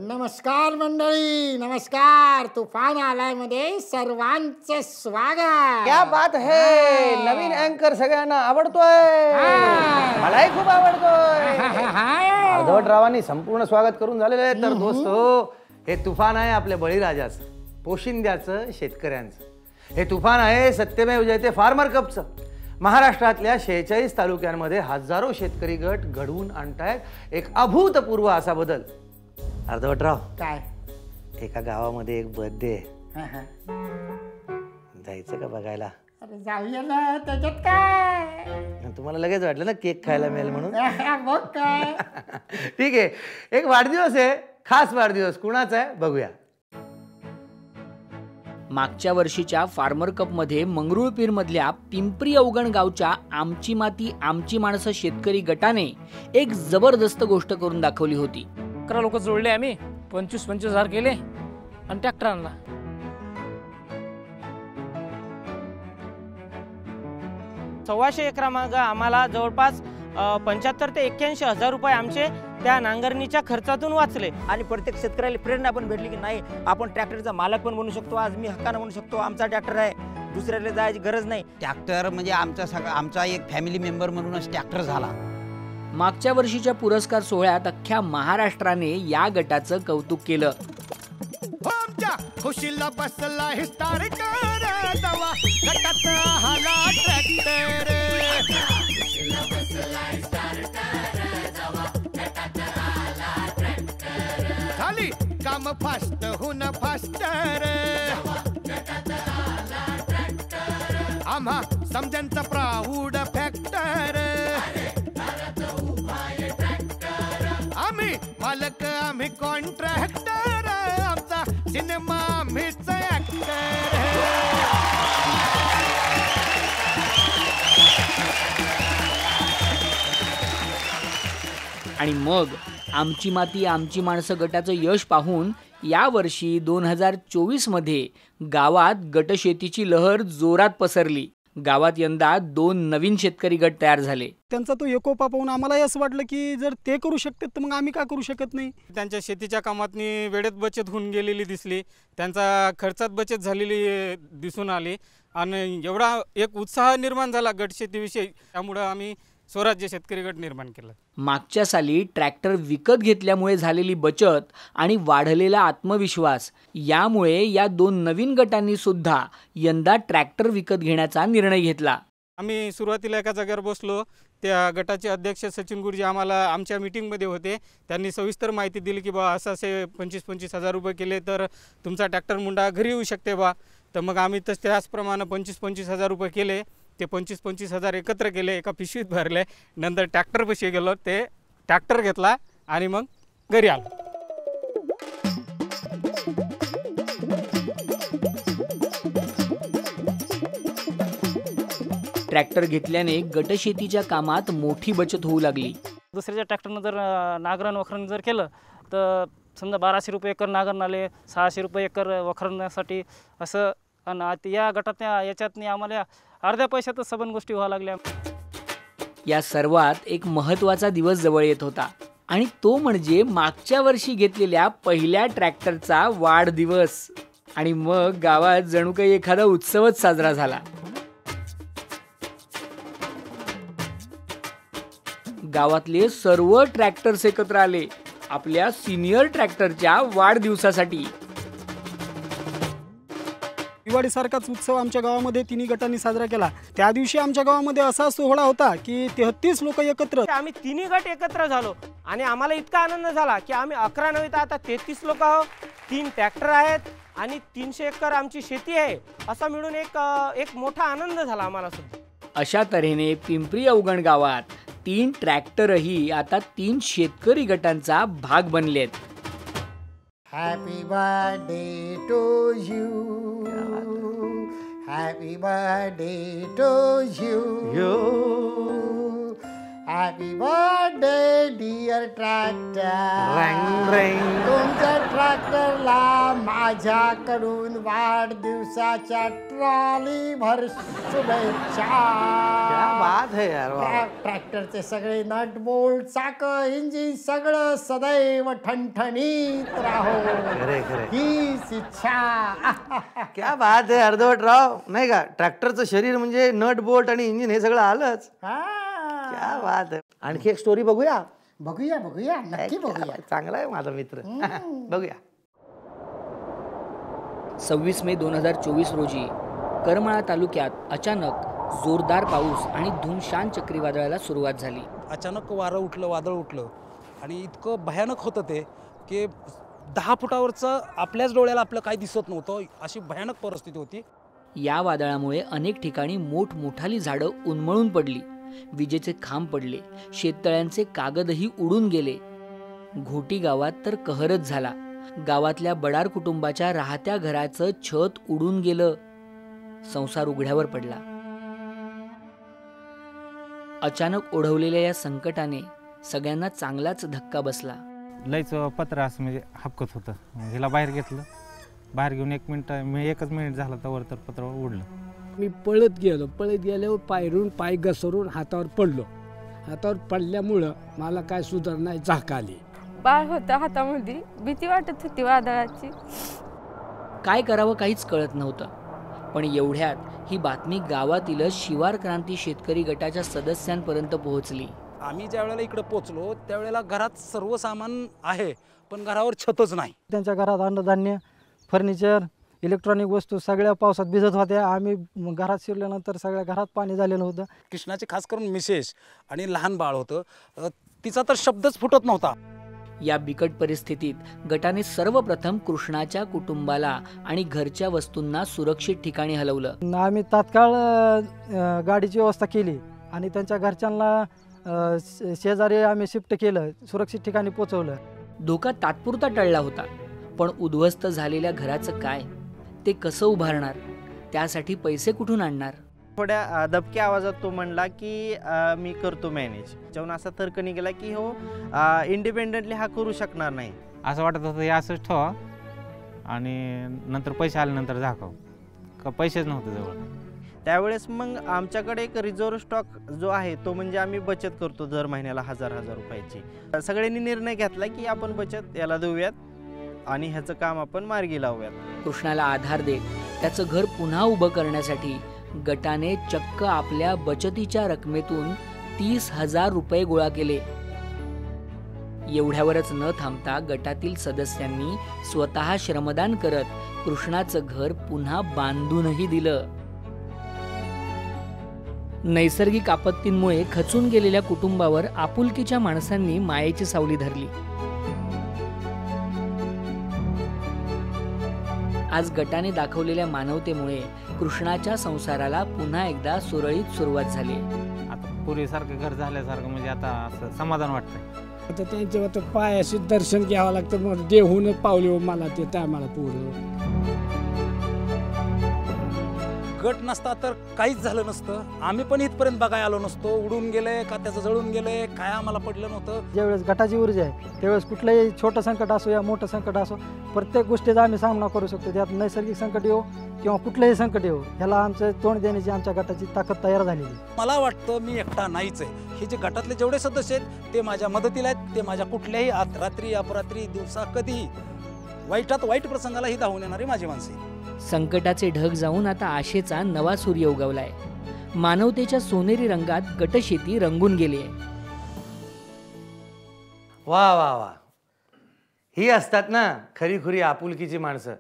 नमस्कार मंडळी, नमस्कार. तुफान आलाय मध्ये सर्वांचे स्वागत. क्या बात है, नवीन अँकर सगळ्यांना आवडतोय, मलाही खूप आवडतोय. अर्धवट रावांनी संपूर्ण स्वागत करून झालेलं आहे. तर दोस्त हो, हे तुफान आहे आपल्या बळीराजाचं, पोशिंद्याचं, शेतकऱ्यांचं. हे तुफान आहे सत्यमेव जयते फार्मर कपचं. महाराष्ट्रातल्या 46 तालुक्यांमध्ये हजारो शेतकरी गट घडवून आणतायत एक अभूतपूर्व असा बदल. अर्धवटराव, काय एका गावामध्ये एक बर्थडे जायचं का बघायला? अरे जाऊया ना, त्याच्यात काय. तुम्हाला लगेच वाटलं ना केक खायला मिळेल म्हणून? बघ काय. ठीक आहे, एक वाढदिवस आहे, खास वाढदिवस. कुणाचा आहे बघूया. मागच्या वर्षीच्या फार्मर कपमध्ये मंगरुळपीरमधल्या पिंपरी अवगण गावच्या आमची माती आमची माणसं शेतकरी गटाने एक जबरदस्त गोष्ट करून दाखवली होती. 11 लोक जोडले आम्ही, 25,000 केले आणि ट्रॅक्टर आणला. सव्वाशे एकरामागं आम्हाला जवळपास 75 ते 81 हजार रुपये आमचे त्या नांगरणीच्या खर्चातून वाचले. आणि प्रत्येक शेतकऱ्याला प्रेरणा पण भेटली की नाही, आपण ट्रॅक्टरचा मालक पण बनू शकतो. आज मी हक्कानं म्हणू शकतो आमचा ट्रॅक्टर आहे, दुसऱ्याला जायची गरज नाही. ट्रॅक्टर म्हणजे आमचा एक फॅमिली मेंबर म्हणूनच ट्रॅक्टर झाला. मागच्या वर्षीच्या पुरस्कार सोहळ्यात अख्ख्या महाराष्ट्राने या गटाचं कौतुक केलं. खुशीला बसला हिस्टार कर दवा गटात आला ट्रॅक्टर. झाली काम फास्ट होऊन फास्टर. आम्हा समजांचा प्राऊड फॅक्टर. आम्ही मालक आम्ही कॉन्ट्रॅक्टर, आमचा सिनेमा आम्हीच ऍक्टर. आणि मग आमची माती आमची माणसं गटाचं यश पाहून यावर्षी 2024 मध्ये गावात गटशेतीची लहर जोरात पसरली. गावात यंदा 2 नवीन शेतकरी गट तयार झाले. त्यांचा तो एकोपा पाहून आम्हालाही असं वाटलं की जर ते करू शकतात तर मग आम्ही का करू शकत नाही. त्यांच्या शेतीच्या कामातनी वेळेत बचत होऊन गेलेली दिसली, त्यांचा खर्चात बचत झालेली दिसून आली आणि एवढा एक उत्साह निर्माण झाला गटशेतीविषयी. त्यामुळं आम्ही स्वराज्य शेतकरी गट निर्माण केला. मागच्या साली ट्रॅक्टर विकत घेतल्यामुळे झालेली बचत आणि वाढलेला आत्मविश्वास यामुळे या 2 नवीन गटांनी सुद्धा यंदा ट्रॅक्टर विकत घेण्याचा निर्णय घेतला. आम्ही सुरुवातीला एका जागेवर बसलो. त्या गटाचे अध्यक्ष सचिन गुरुजी आम्हाला आमच्या मीटिंगमध्ये होते. त्यांनी सविस्तर माहिती दिली की बा असं असे 25,000 रुपये केले तर तुमचा ट्रॅक्टर मुंडा घरी येऊ शकते बा. तर मग आम्ही त्याचप्रमाणे 25,000 रुपये केले. ते 25,000 एकत्र केले, एका पिशवीत भरले. नंतर ट्रॅक्टरपाशी गेलो, ते ट्रॅक्टर घेतला आणि मग घरी आलो. ट्रॅक्टर घेतल्याने गटशेतीच्या कामात मोठी बचत होऊ लागली. दुसऱ्याच्या ट्रॅक्टरनं जर नांगरण वखरण जर केलं तर समजा 1200 रुपये एकर नांगरण आले, 600 रुपये एकर वखरण्यासाठी असं. आणि या गटात याच्यातनी आम्हाला अर्ध्या पैशातच सबन गोष्टी व्हायला लागल्या. या सर्वात एक महत्त्वाचा दिवस जवळ येत होता आणि तो म्हणजे मागच्या वर्षी घेतलेल्या पहिल्या ट्रॅक्टरचा वाढदिवस. आणि मग गावात जणू काही एखादा उत्सवच साजरा झाला. गावातले सर्व ट्रॅक्टर्स एकत्र आले आपल्या सिनियर ट्रॅक्टरच्या वाढदिवसासाठी. दिवाळीसारखाच उत्सव आमच्या गावामध्ये 3 गटांनी साजरा केला. त्या दिवशी आमच्या गावामध्ये असा सोहळा होता की 33 लोक एकत्र. आम्ही 3 गट एकत्र झालो आणि आम्हाला इतका आनंद झाला की आम्ही 11 नव्हे तर आता 33 लोक आहोत. 3 ट्रॅक्टर आहेत आणि 300 एकर आमची शेती आहे. असा मिळून एक मोठा आनंद झाला आम्हाला सुद्धा. अशा तऱ्हेने पिंपरी अवगण गावात 3 ट्रॅक्टरही आता 3 शेतकरी गटांचा भाग बनलेत. Happy birthday to you, happy birthday to you, happy birthday dear tractor. तुमच्या ट्रॅक्टरला माझ्याकडून वाढदिवसाच्या ट्रॉली भर शुभेच्छा. ट्रॅक्टरचे सगळे नट बोल्ट चाक इंजिन सगळं सदैव ठणठणीत राहो हीच इच्छा. क्या बात आहे अर्धवटराव, नाही का? ट्रॅक्टरचं शरीर म्हणजे नट बोल्ट आणि इंजिन हे सगळं आलंच. क्या बात आहे. आणखी एक स्टोरी बघूया. बघूया नक्की बघूया. चांगला आहे माझा मित्र. बघूया. 26 मे 2024 रोजी करमाळा तालुक्यात अचानक जोरदार पाऊस आणि धुमशान चक्रीवादळाला सुरुवात झाली. अचानक वारं उठलं, वादळ उठलं आणि इतकं भयानक होतं ते की 10 फुटावरचं आपल्याच डोळ्याला आपलं काही दिसत नव्हतं, अशी भयानक परिस्थिती होती. या वादळामुळे अनेक ठिकाणी मोठमोठाली झाडं उन्मळून पडली, विजेचे खांब पडले, शेततळ्यांचे कागदही उडून गेले. घोटी गावात तर कहरच झाला. गावातल्या बडार कुटुंबाच्या राहत्या घराचं छत उडून गेलं. संसार उघड्यावर पडला. अचानक ओढवलेल्या या संकटाने सगळ्यांना चांगलाच धक्का बसला. लयच पत्र असं म्हणजे हपकत होतं. हिला बाहेर घेतलं, बाहेर घेऊन 1 मिनिट, एकच मिनिट झाला तर पत्र उडलं. मी पळत गेल्यावर पायरून पाय घसरून हातावर पडलो. हातावर पडल्यामुळं मला काय सुधार नाही, झाक आली. बाळ होतं हातामध्ये, भीती वाटत होती वादळाची. काय करावं काहीच कळत नव्हतं. पण एवढ्यात ही बातमी गावातील शिवार क्रांती शेतकरी गटाच्या सदस्यांपर्यंत पोहोचली. आम्ही ज्या वेळेला इकडे पोहोचलो त्यावेळेला घरात सर्व सामान आहे, पण घरावर छतच नाही. त्यांच्या घरात अन्नधान्य, फर्निचर, इलेक्ट्रॉनिक वस्तू सगळ्या पावसात भिजत होत्या. आम्ही घरात शिरल्यानंतर सगळ्या घरात पाणी झालेलं होतं. कृष्णाचे खास करून मिसेस आणि लहान बाळ होतं, तिचा तर शब्दच फुटत नव्हता. या बिकट परिस्थितीत गटाने सर्वप्रथम कृष्णाच्या कुटुंबाला आणि घरच्या वस्तूंना सुरक्षित ठिकाणी हलवलं. आम्ही तात्काळ गाडीची व्यवस्था केली आणि त्यांच्या घरच्यांना शेजारी आम्ही शिफ्ट केलं, सुरक्षित ठिकाणी पोहोचवलं. धोका तात्पुरता टळला होता, पण उद्ध्वस्त झालेल्या घराचं काय, ते कसं उभारणार, त्यासाठी पैसे कुठून आणणार? थोड्या दबक्या आवाजात तो म्हणला की मी करतो मॅनेज. जेव्हा असा तर्क निघाला की हो इंडिपेंडेंटली हा करू शकणार नाही. असं वाटत होतं हे असंच ठेवा आणि नंतर पैसे आल्यानंतर झाकाव, का पैसेच नव्हते जवळ. त्यावेळेस मग आमच्याकडे एक रिझर्व्ह स्टॉक जो आहे तो म्हणजे आम्ही बचत करतो दर महिन्याला 1000 रुपयाची. सगळ्यांनी निर्णय घेतला की आपण बचत याला देऊयात आणि ह्याचं काम आपण मार्गी लावूयात. कृष्णाला आधार देत त्याचं घर पुन्हा उभं करण्यासाठी गटाने चक्क आपल्या बचतीच्या रकमेतून 30,000 रुपये गोळा केले. एवढ्यावरच न थांबता गटातील सदस्यांनी स्वतः श्रमदान करत कृष्णाचं घर पुन्हा बांधूनही दिलं. नैसर्गिक आपत्तींमुळे खचून गेलेल्या कुटुंबावर आपुलकीच्या माणसांनी मायेची सावली धरली. आज गटाने दाखवलेल्या मानवतेमुळे कृष्णाच्या संसाराला पुन्हा एकदा सुरळीत सुरुवात झाली. आता पूर्वीसारखं घर झाल्यासारखं म्हणजे आता असं समाधान वाटतंय. आता त्यांच्या पायाशी दर्शन घ्यावं लागतं. मग देहून पावले मला ते टायमाला पूर्ण. गट नसता तर काहीच झालं नसतं. आम्ही पण इथपर्यंत बघायला आलो नसतो. उडून गेले का त्याचं जळून गेले काय आम्हाला पडलं नव्हतं. ज्यावेळेस गटाची ऊर्जा आहे त्यावेळेस कुठलंही छोटं संकट असो या मोठं संकट असो, प्रत्येक गोष्टीचा आम्ही सामना करू शकतो. त्यात नैसर्गिक संकट येऊ किंवा कुठलंही संकट येऊ, ह्याला आमचं तोंड देण्याची आमच्या गटाची ताकद तयार झालेली. मला वाटतं मी एकटा नाहीच आहे. हे जे गटातले जेवढे सदस्य आहेत ते माझ्या मदतीला आहेत. ते माझ्या कुठल्याही रात्री अपरात्री दिवसा कधीही वाईटात वाईट प्रसंगालाही धावून येणारी माझी माणसे. संकटाचे ढग जाऊन आता आशेचा नवा सूर्य उगवलाय. मानवतेच्या सोनेरी रंगात गटशेती रंगून गेली आहे. वा वा वा, ही असतात ना खरी खुरी आपुलकीची माणसं.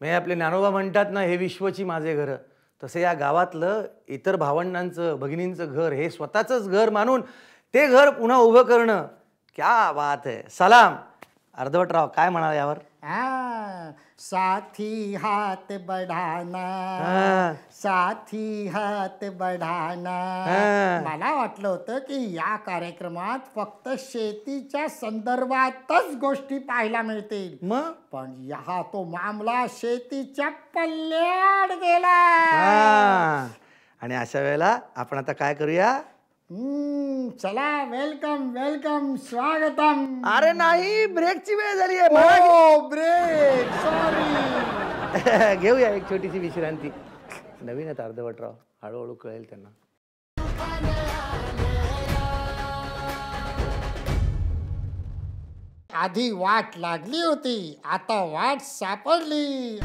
म्हणजे आपले ज्ञानोबा म्हणतात ना, हे विश्वची माझे घर. तसे या गावातलं इतर भावंडांचं भगिनींचं घर हे स्वतःचंच घर मानून ते घर पुन्हा उभं करणं, क्या बात आहे. सलाम. अर्धवटराव काय म्हणाल यावर? साथी हात बढ़ाना, साथी हात बढ़ाना. मला वाटलं होतं की या कार्यक्रमात फक्त शेतीच्या संदर्भातच गोष्टी पाहायला मिळतील, पण हा तो मामला शेतीच्या पल्ल्याड गेला. आणि अशा वेळेला आपण आता काय करूया, चला वेलकम वेलकम स्वागतम. अरे नाही, ब्रेकची वेळ झाली आहे. Break, sorry. घेऊया एक छोटीशी विश्रांती. नवीन आहेत अर्धवटराव, हळूहळू कळेल त्यांना. आधी वाट लागली होती, आता वाट सापडली.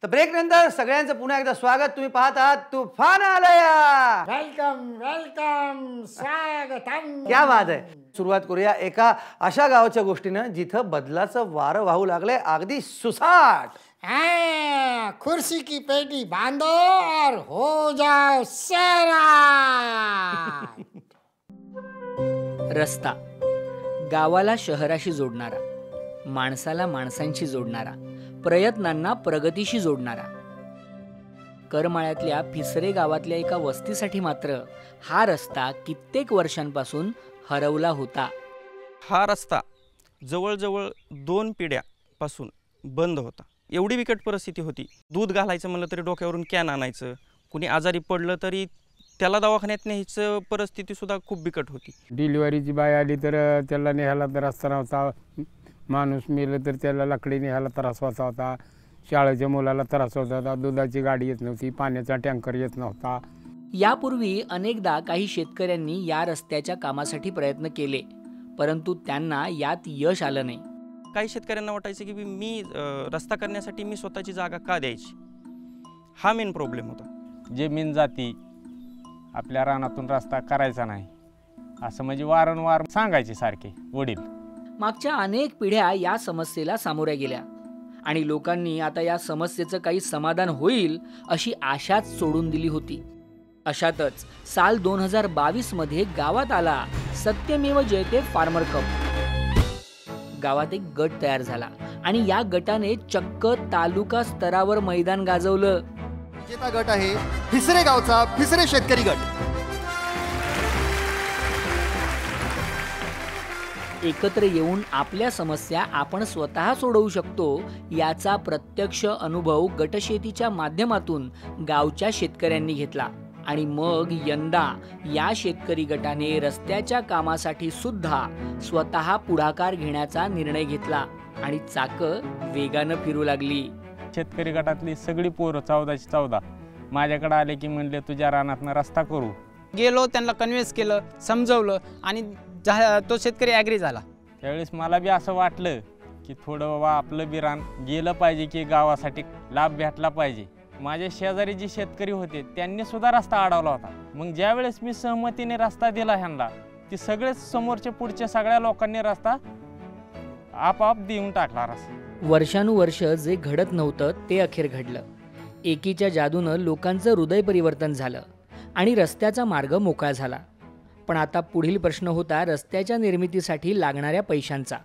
तर ब्रेक नंतर सगळ्यांचं पुन्हा एकदा स्वागत. तुम्ही पाहत आहात तुफान आलया. वेलकम वेलकम स्वागतम. क्या बात आहे. सुरुवात करूया एका अशा गावाच्या गोष्टीनं जिथं बदलाचं वारं वाहू लागलंय अगदी सुसाट. कुर्सी की पेटी बांधो और हो जाओ सैराट. रस्ता गावाला शहराशी जोडणारा, माणसाला माणसांशी जोडणारा, प्रयत्नांना प्रगतीशी जोडणारा. करमाळ्यातल्या फिसरे गावातल्या एका वस्तीसाठी मात्र हा रस्ता कित्येक वर्षांपासून हरवला होता. हा रस्ता जवळजवळ 2 पिढ्यापासून बंद होता. एवढी बिकट परिस्थिती होती. दूध घालायचं म्हणलं तरी डोक्यावरून कॅन आणायचं. कुणी आजारी पडलं तरी त्याला दवाखान्यात न्यायचं परिस्थिती सुद्धा खूप बिकट होती. डिलिव्हरीची बाई आली तर त्याला न्यायला तर रस्ता नव्हता. माणूस मेलं तर त्याला लाकडी न्यायला त्रास व्हायचा होता. शाळेच्या मुलाला त्रास होत होता. दुधाची गाडी येत नव्हती, पाण्याचा टँकर येत नव्हता. यापूर्वी अनेकदा काही शेतकऱ्यांनी या रस्त्याच्या कामासाठी प्रयत्न केले, परंतु त्यांना यात यश आलं नाही. काही शेतकऱ्यांना वाटायचं की मी रस्ता करण्यासाठी मी स्वतःची जागा का द्यायची, हा मेन प्रॉब्लेम होता. जमीन जाती, आपल्या रानातून रस्ता करायचा नाही असं म्हणजे वारंवार सांगायचे सारखे वडील. मागच्या अनेक पिढ्या या समस्येला सामोऱ्या गेल्या आणि लोकांनी आता या समस्येचं काही समाधान होईल अशी आशाच सोडून दिली होती. अशातच साल 2022 मध्ये गावात आला सत्यमेव जयते फार्मर कप. गावात एक गट तयार झाला आणि या गटाने चक्क तालुका स्तरावर मैदान गाजवलं. विजेता गट आहे फिसरे गावचा फिसरे शेतकरी गट. एकत्र येऊन आपल्या समस्या आपण स्वतः सोडवू शकतो याचा प्रत्यक्ष अनुभव गटशेतीच्या माध्यमातून गावच्या शेतकऱ्यांनी घेतला आणि मग यंदा या शेतकरी गटाने रस्त्याच्या कामासाठी सुद्धा स्वतः पुढाकार घेण्याचा निर्णय घेतला आणि चाकं वेगानं फिरू लागली. शेतकरी गटातली सगळी पोरं 14ची 14 माझ्याकडे आले की म्हणले तुझ्या रानातनं रस्ता करू. गेलो, त्यांना कन्व्हिन्स केलं, समजवलं आणि तो शेतकरी ॲग्री झाला. त्यावेळेस मला बी असं वाटलं की थोडं बाबा आपलं बी रान गेलं पाहिजे, की गावासाठी लाभ भेटला पाहिजे. माझे शेजारी जे शेतकरी होते त्यांनी सुद्धा रस्ता अडवला होता. मग ज्यावेळेस मी सहमतीने रस्ता दिला ह्यांना, ती सगळेच समोरच्या पुढच्या सगळ्या लोकांनी रस्ता आपाप देऊन टाकला. रस्ता वर्षानुवर्ष जे घडत नव्हतं ते अखेर घडलं. एकीच्या जादूनं लोकांचं हृदय परिवर्तन झालं आणि रस्त्याचा मार्ग मोकळा झाला. पण आता पुढील प्रश्न होता रस्त्याच्या निर्मितीसाठी लागणाऱ्या पैशांचा.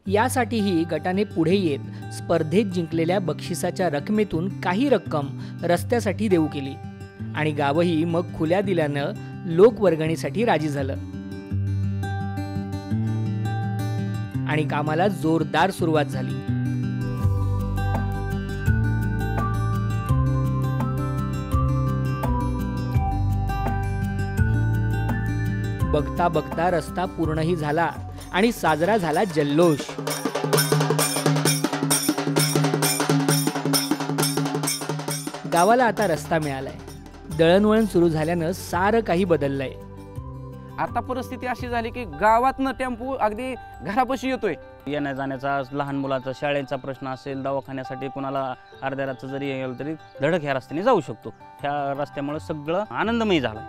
यासाठीही गटाने पुढे येत स्पर्धेत जिंकलेल्या बक्षिसाच्या रकमेतून काही रक्कम रस्त्यासाठी देऊ केली आणि गावही मग खुल्या दिल्यानं लोकवर्गणीसाठी राजी झालं आणि कामाला जोरदार सुरुवात झाली. बघता बघता रस्ता पूर्णही झाला आणि साजरा झाला जल्लोष. गावाला आता रस्ता मिळालाय. दळणवळण सुरू झाल्यानं सारं काही बदललंय. आता परिस्थिती अशी झाली की गावातनं टेम्पो अगदी घरापाशी येतोय. येण्या जाण्याचा, लहान मुलाचा शाळेचा प्रश्न असेल, दवाखान्यासाठी कोणाला अर्ध्या रात्र जरी येईल तरी धडक ह्या रस्त्याने जाऊ शकतो. ह्या रस्त्यामुळे सगळं आनंदमयी झालं.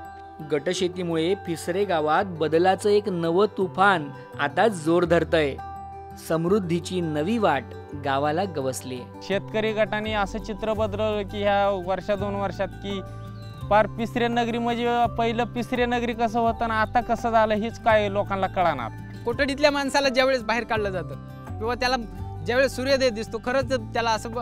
गटशेतीमुळे फिसरे गावात बदलाचं एक नवं तुफान आता जोर धरतंय. समृद्धीची नवी वाट गावाला गवसली. शेतकरी गटाने असं चित्र बदललं की ह्या वर्षा 2 वर्षात की पार पिसरे नगरी म्हणजे पहिलं पिसरे नगरी कसं होतं ना आता कसं झालं हेच काय लोकांना कळणार. कोठडीतल्या माणसाला ज्यावेळेस बाहेर काढलं जातं किंवा त्याला ज्यावेळेस सूर्योदय दिसतो, खरंच त्याला असं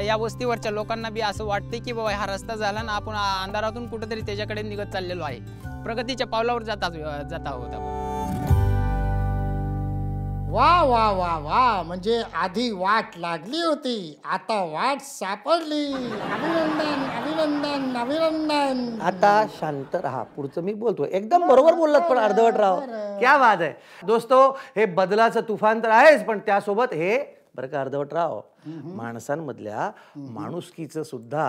या वस्तीवरच्या लोकांना बी असं वाटते की बाबा हा रस्ता झाला ना, आपण अंधारातून कुठेतरी त्याच्याकडे निघत चाललेलो आहे, प्रगतीच्या पावलावर जात आहोत आपण. वा वा वा वा, म्हणजे आधी वाट लागली होती, आता वाट सापडली. अभिनंदन अभिनंदन अभिनंदन. आता शांत राहा, पुढचं मी बोलतो. एकदम बरोबर बोललात पण अर्धवट राव. क्या बात आहे दोस्तो. हे बदलाचं तुफान तर आहेच, पण त्यासोबत हे बरं का अर्धवट राव, माणसांमधल्या माणुसकीचं सुद्धा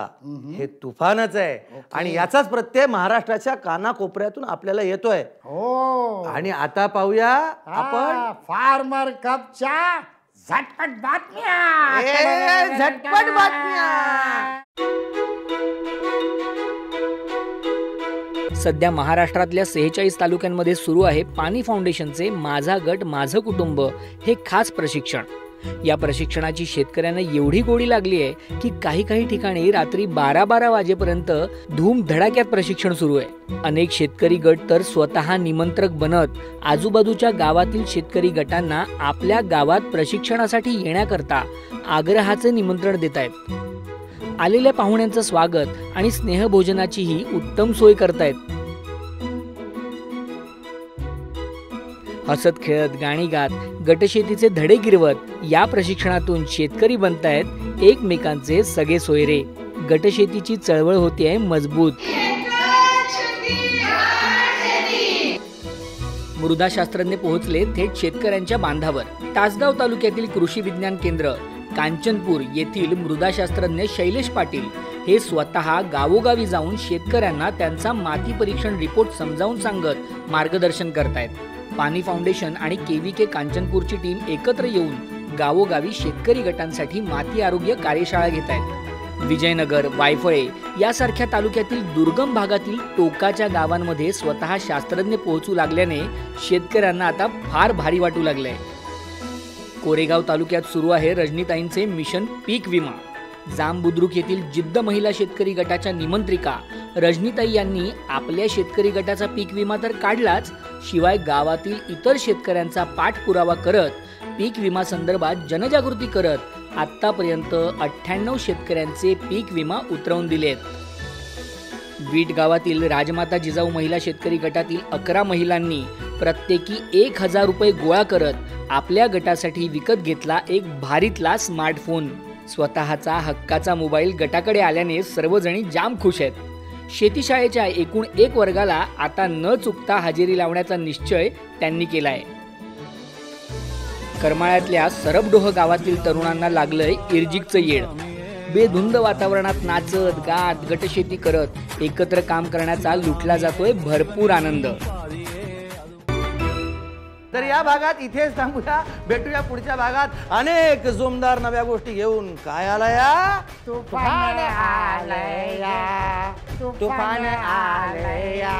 हे तुफानच आहे. आणि याचाच प्रत्यय महाराष्ट्राच्या कानाकोपऱ्यातून आपल्याला येतोय. हो. आणि आता पाहूया आपण फार्मर कपच्या झटपट बातम्या. झटपट बातम्या. सध्या महाराष्ट्रातल्या 46 तालुक्यांमध्ये सुरू आहे पाणी फाउंडेशनचे माझा गट माझं कुटुंब हे खास प्रशिक्षण. या प्रशिक्षणाची शेतकऱ्यांना एवढी गोडी लागली आहे की काही ठिकाणी रात्री 12-12 वाजेपर्यंत धूम धडाक्यात प्रशिक्षण सुरू आहे. अनेक शेतकरी गट तर स्वतः निमंत्रक बनत आजूबाजूच्या गावातील शेतकरी गटांना आपल्या गावात प्रशिक्षणासाठी येण्याकरता आग्रहाचे निमंत्रण देत आहेत. आलेल्या पाहुण्यांचं स्वागत आणि स्नेहभोजनाचीही उत्तम सोय करतायत. हसत खेळत गाणी गात गटशेतीचे धडे गिरवत या प्रशिक्षणातून शेतकरी बनतायत एकमेकांचे सगळे सोयरे. गटशेतीची चळवळ होतीये मजबूत. मृदाशास्त्रज्ञ पोहोचले थेट शेतकऱ्यांच्या बांधावर. तासगाव तालुक्यातील कृषी विज्ञान केंद्र कांचनपूर येथील मृदाशास्त्रज्ञ शैलेश पाटील हे स्वतः गावोगावी जाऊन शेतकऱ्यांना त्यांचा माती परीक्षण रिपोर्ट समजावून सांगत मार्गदर्शन करतायत. पाणी फाउंडेशन आणि KVK कांचनपूरची टीम एकत्र येऊन गावोगावी शेतकरी गटांसाठी माती आरोग्य कार्यशाळा घेत आहेत. विजयनगर, वायफळे यासारख्या तालुक्यातील दुर्गम भागातील टोकाच्या गावांमध्ये स्वतः शास्त्रज्ञ पोहोचू लागल्याने शेतकऱ्यांना आता फार भारी वाटू लागलंय. कोरेगाव तालुक्यात सुरू आहे रजनीताईंचे मिशन पीक विमा. जांबुद्रुक येथील जिद्द महिला शेतकरी गटाच्या निमंत्रिका रजनीताई यांनी आपल्या शेतकरी गटाचा पीक विमा तर काढलाच, शिवाय गावातील इतर शेतकऱ्यांचा पाठपुरावा करत पीक विमा संदर्भात जनजागृती करत आतापर्यंत 98 शेतकऱ्यांचे पीक विमा उतरवून दिलेत. वीट गावातील राजमाता जिजाऊ महिला शेतकरी गटातील 11 महिलांनी प्रत्येकी 1000 रुपये गोळा करत आपल्या गटासाठी विकत घेतला एक भारीतला स्मार्टफोन. स्वतःचा हक्काचा मोबाईल गटाकडे आल्याने सर्वजणी जाम खुश आहेत. शेतीशाळेच्या एकूण 1 वर्गाला आता न चुकता हजेरी लावण्याचा निश्चय त्यांनी केलाय. करमाळ्यातल्या सरबडोह गावातील तरुणांना लागलंय इर्जिकचं येड. बेधुंद वातावरणात नाचत गात गटशेती करत एकत्र काम करण्याचा लुटला जातोय भरपूर आनंद. तर या भागात इथेच थांबूया. भेटूया पुढच्या भागात अनेक जोमदार नव्या गोष्टी घेऊन. काय आला या तुफान आलया, तुफान आलया.